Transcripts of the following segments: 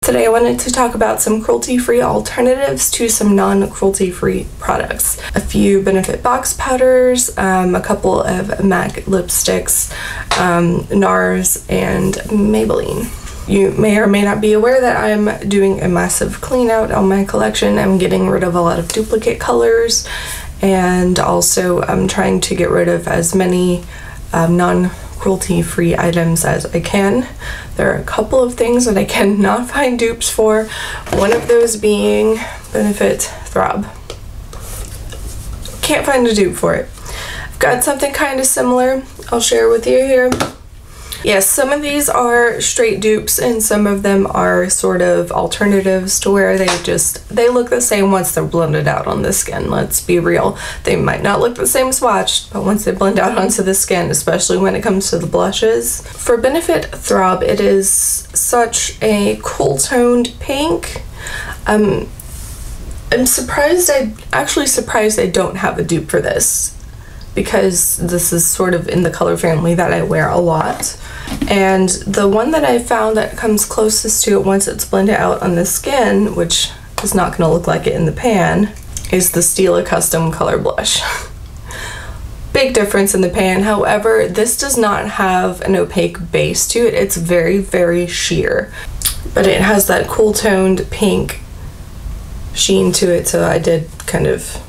Today I wanted to talk about some cruelty-free alternatives to some non-cruelty-free products. A few Benefit box powders, a couple of MAC lipsticks, Nars, and Maybelline. You may or may not be aware that I'm doing a massive clean out on my collection. I'm getting rid of a lot of duplicate colors, and also I'm trying to get rid of as many non-cruelty-free items as I can. There are a couple of things that I cannot find dupes for, one of those being Benefit Throb. Can't find a dupe for it. I've got something kind of similar I'll share with you here. Yes, some of these are straight dupes and some of them are sort of alternatives to where they look the same once they're blended out on the skin. Let's be real. They might not look the same swatched, but once they blend out onto the skin, especially when it comes to the blushes. For Benefit Throb, it is such a cool toned pink. I'm surprised, actually surprised I don't have a dupe for this, because this is sort of in the color family that I wear a lot. And the one that I found that comes closest to it once it's blended out on the skin, which is not going to look like it in the pan, is the Stila Custom Color Blush. Big difference in the pan. However, this does not have an opaque base to it. It's very, very sheer. But it has that cool toned pink sheen to it, so I did kind of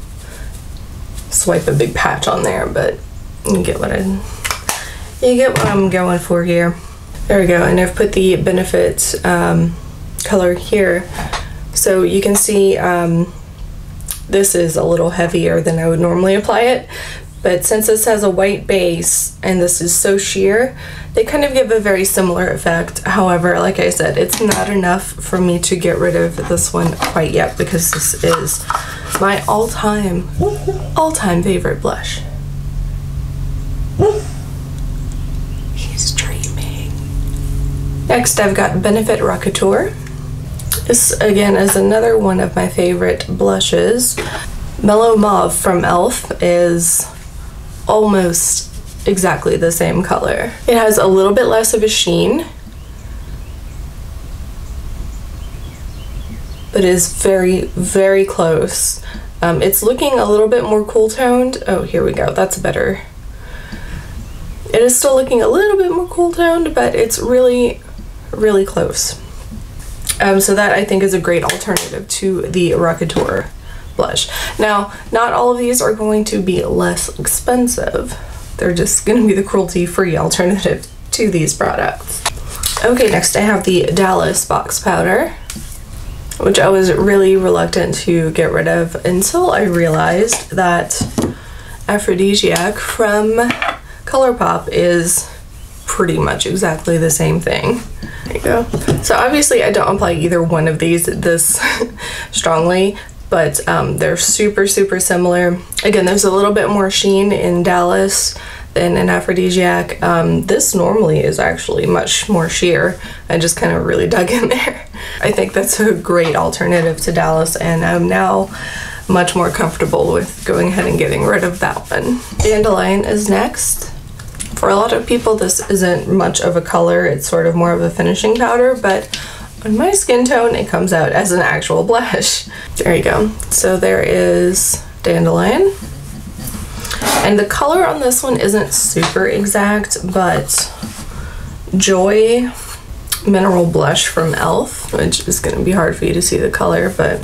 swipe a big patch on there, but you get what I'm going for here. There we go, and I've put the Benefit color here, so you can see this is a little heavier than I would normally apply it, but since this has a white base and this is so sheer, they kind of give a very similar effect. However, like I said, it's not enough for me to get rid of this one quite yet, because this is my all-time favorite blush. He's dreaming. Next, I've got Benefit Rockateur. This, again, is another one of my favorite blushes. Mellow Mauve from e.l.f. is almost exactly the same color. It has a little bit less of a sheen, but is very, very close. It's looking a little bit more cool toned. Oh, here we go. That's better. It is still looking a little bit more cool toned, but it's really, really close. So that, I think, is a great alternative to the Rockateur blush. Now, not all of these are going to be less expensive. They're just going to be the cruelty-free alternative to these products. Okay, next I have the Dallas box powder, which I was really reluctant to get rid of until I realized that Aphrodisiac from ColourPop is pretty much exactly the same thing. There you go. So obviously I don't apply either one of these this strongly, but they're super, super similar. Again, there's a little bit more sheen in Dallas than in Aphrodisiac. This normally is actually much more sheer. I just kind of really dug in there. I think that's a great alternative to Dallas, and I'm now much more comfortable with going ahead and getting rid of that one. Dandelion is next. For a lot of people, this isn't much of a color. It's sort of more of a finishing powder, but on my skin tone, it comes out as an actual blush. There you go. So there is Dandelion. And the color on this one isn't super exact, but Joy Mineral Blush from e.l.f., which is going to be hard for you to see the color, but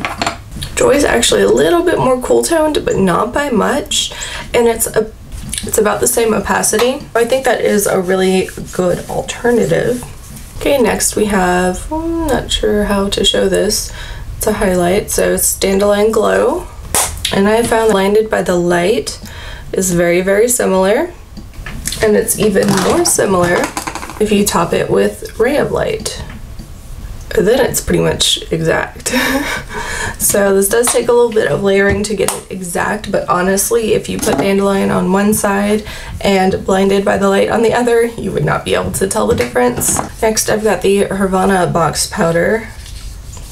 Joy is actually a little bit more cool toned, but not by much, and it's about the same opacity. I think that is a really good alternative. Okay, next we have, I'm not sure how to show this. It's a highlight, so it's Dandelion Glow. And I found Blinded by the Light is very, very similar. And it's even more similar if you top it with Ray of Light. Then it's pretty much exact. So this does take a little bit of layering to get it exact, but honestly, if you put Dandelion on one side and Blinded by the Light on the other, you would not be able to tell the difference. Next, I've got the Havana box powder.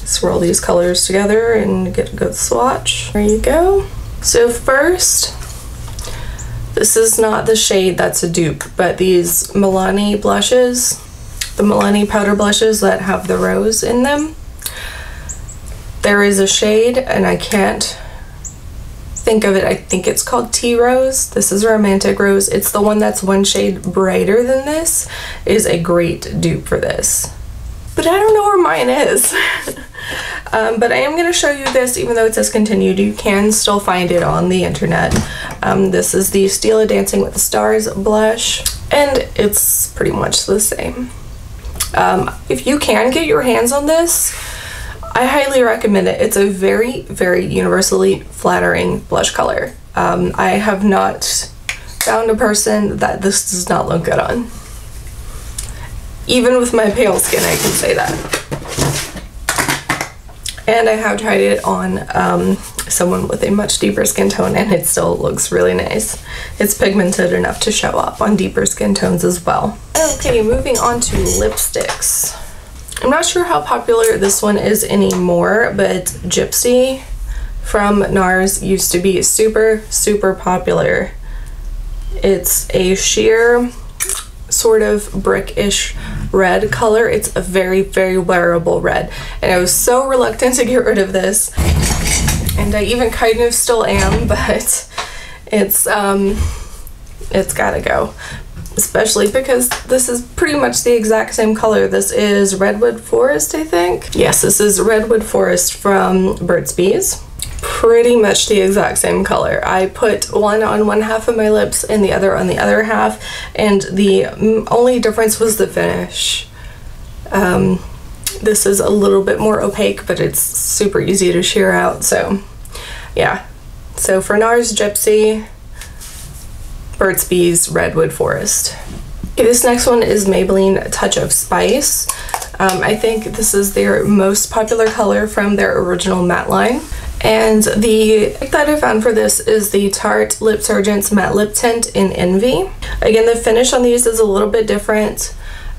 Swirl these colors together and get a good swatch. There you go. So first, this is not the shade that's a dupe, but these Milani blushes, the Milani powder blushes that have the rose in them, There is a shade, and I can't think of it. I think it's called Tea Rose. This is Romantic Rose. It's the one that's one shade brighter than this. It is a great dupe for this. But I don't know where mine is. But I am going to show you this, even though it says continued. You can still find it on the internet. This is the Stila Dancing with the Stars blush, and it's pretty much the same. If you can get your hands on this, I highly recommend it. It's a very, very universally flattering blush color. I have not found a person that this does not look good on. Even with my pale skin, I can say that. And I have tried it on someone with a much deeper skin tone, and it still looks really nice. It's pigmented enough to show up on deeper skin tones as well. Okay, moving on to lipsticks. I'm not sure how popular this one is anymore, but Gypsy from Nars used to be super, super popular. It's a sheer sort of brickish red color. It's a very, very wearable red, and I was so reluctant to get rid of this, and I even kind of still am, but it's gotta go, especially because this is pretty much the exact same color. This is Redwood Forest, I think. Yes, this is Redwood Forest from Burt's Bees. Pretty much the exact same color. I put one on one half of my lips and the other on the other half, and the only difference was the finish. This is a little bit more opaque, but it's super easy to sheer out, so yeah. So for Nars, Gypsy, Burt's Bees, Redwood Forest. Okay, this next one is Maybelline Touch of Spice. I think this is their most popular color from their original matte line. And the pick that I found for this is the Tarte Lip Surgeons Matte Lip Tint in Envy. Again, the finish on these is a little bit different.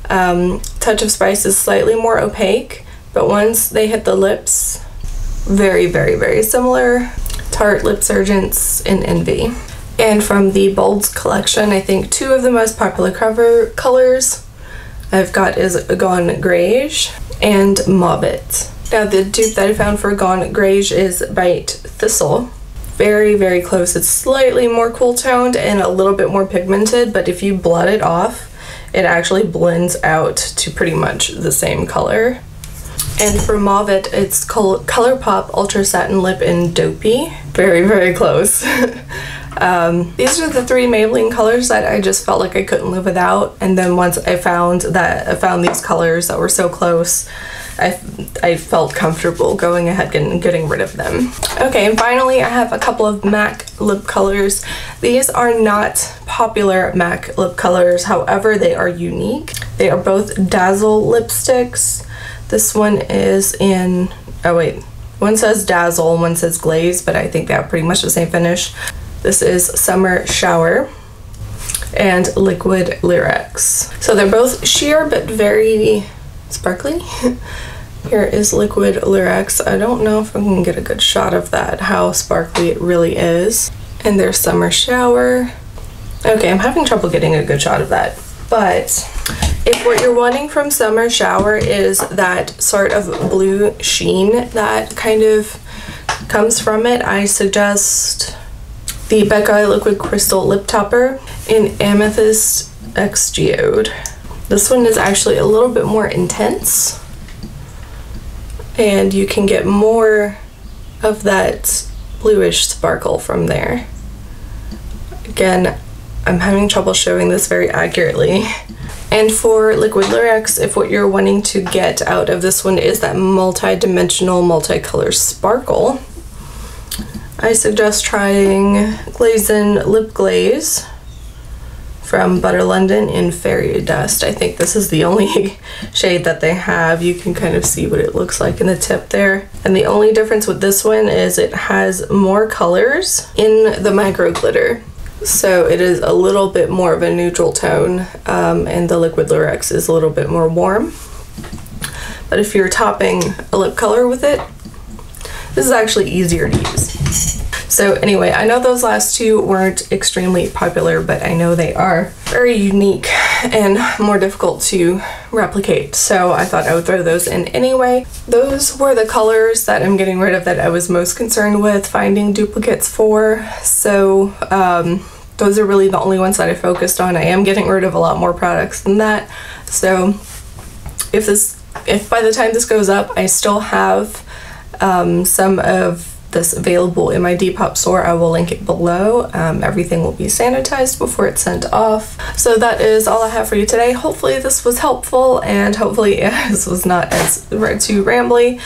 Touch of Spice is slightly more opaque, but once they hit the lips, very, very, very similar. Tarte Lip Surgeons in Envy. And from the Bolds collection, I think two of the most popular cover colors I've got is Gone Greige and Mauvit. Now the dupe that I found for Gone Greige is Bite Thistle. Very, very close. It's slightly more cool toned and a little bit more pigmented, but if you blot it off, it actually blends out to pretty much the same color. And for Mauvit, it's ColourPop Ultra Satin Lip in Dopey. Very, very close. These are the three Maybelline colors that I just felt like I couldn't live without, and then once I found these colors that were so close, I felt comfortable going ahead and getting rid of them. Okay, and finally I have a couple of MAC lip colors. These are not popular MAC lip colors, however they are unique. They are both Dazzle lipsticks. This one is in, oh wait, one says Dazzle, one says Glaze, but I think they have pretty much the same finish. This is Summer Shower and Liquid Lyrics. So they're both sheer but very sparkly. Here is Liquid Lyrics. I don't know if I can get a good shot of that, how sparkly it really is. And there's Summer Shower. Okay, I'm having trouble getting a good shot of that. But if what you're wanting from Summer Shower is that sort of blue sheen that kind of comes from it, I suggest the Becca Liquid Crystal Lip Topper in Amethyst X Geode. This one is actually a little bit more intense, and you can get more of that bluish sparkle from there. Again, I'm having trouble showing this very accurately. And for Liquid Lyrics, if what you're wanting to get out of this one is that multi-dimensional, multicolor sparkle, I suggest trying Glazin Lip Glaze from Butter London in Fairy Dust. I think this is the only shade that they have. You can kind of see what it looks like in the tip there. And the only difference with this one is it has more colors in the micro glitter. So it is a little bit more of a neutral tone, and the Liquid Lyrics is a little bit more warm. But if you're topping a lip color with it, this is actually easier to use. So anyway, I know those last two weren't extremely popular, but I know they are very unique and more difficult to replicate. So I thought I would throw those in anyway. Those were the colors that I'm getting rid of that I was most concerned with finding duplicates for. So those are really the only ones that I focused on. I am getting rid of a lot more products than that. So if by the time this goes up, I still have some of this available in my Depop store, I will link it below. Everything will be sanitized before it's sent off. So that is all I have for you today. Hopefully this was helpful, and hopefully this was not as too rambly.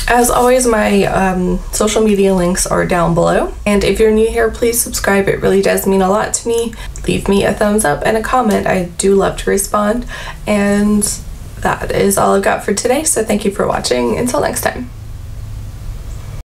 As always, my social media links are down below. And if you're new here, please subscribe. It really does mean a lot to me. Leave me a thumbs up and a comment. I do love to respond. And that is all I've got for today. So thank you for watching. Until next time.